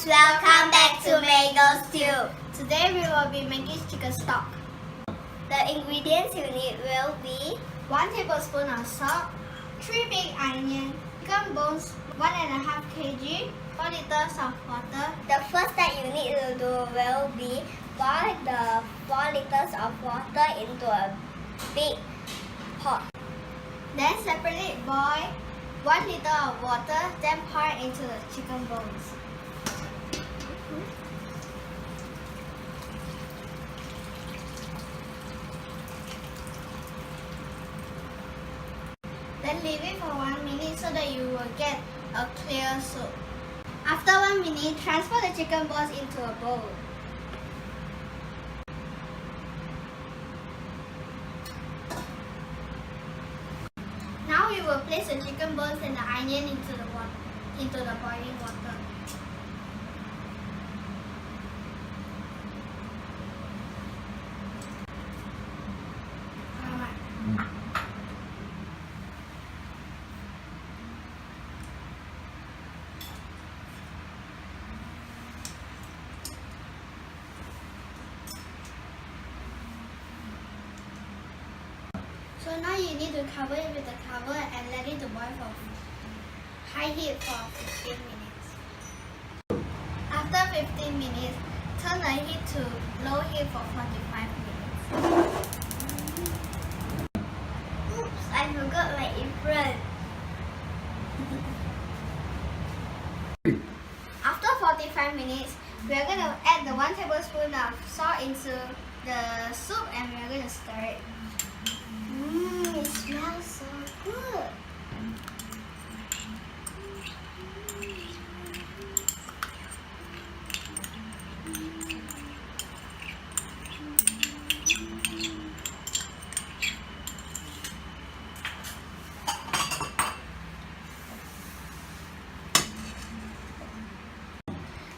Welcome back to Mango Stew. Today we will be making chicken stock. The ingredients you need will be 1 tablespoon of salt, 3 big onions, chicken bones, 1.5 kg, 4 liters of water. the first that you need to do will be boil the 4 liters of water into a big pot. Then separately boil 1 liter of water, then pour it into the chicken bones. Then leave it for 1 minute so that you will get a clear soup. After 1 minute, transfer the chicken bones into a bowl. Now we will place the chicken bones and the onion into the boiling water. Alright. So now you need to cover it with the cover and let it to boil for high heat for 15 minutes. After 15 minutes, turn the heat to low heat for 45 minutes. Oops, I forgot my apron. After 45 minutes, we are going to add the 1 tablespoon of salt into the soup and we are going to stir it. It smells so good.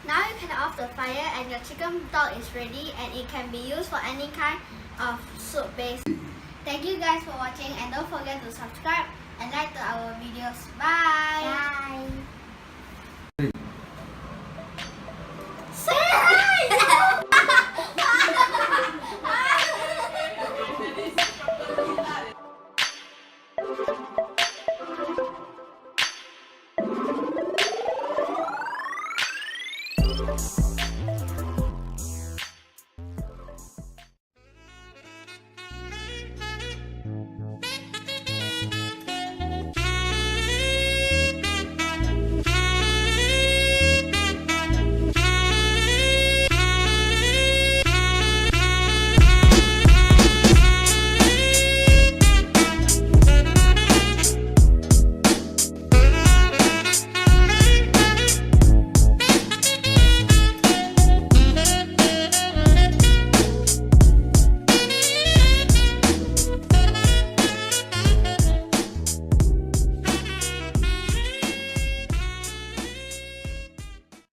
Now you can off the fire and your chicken stock is ready and it can be used for any kind of soup base. Thank you guys for watching and don't forget to subscribe and like to our videos. Bye! Bye. Say hi!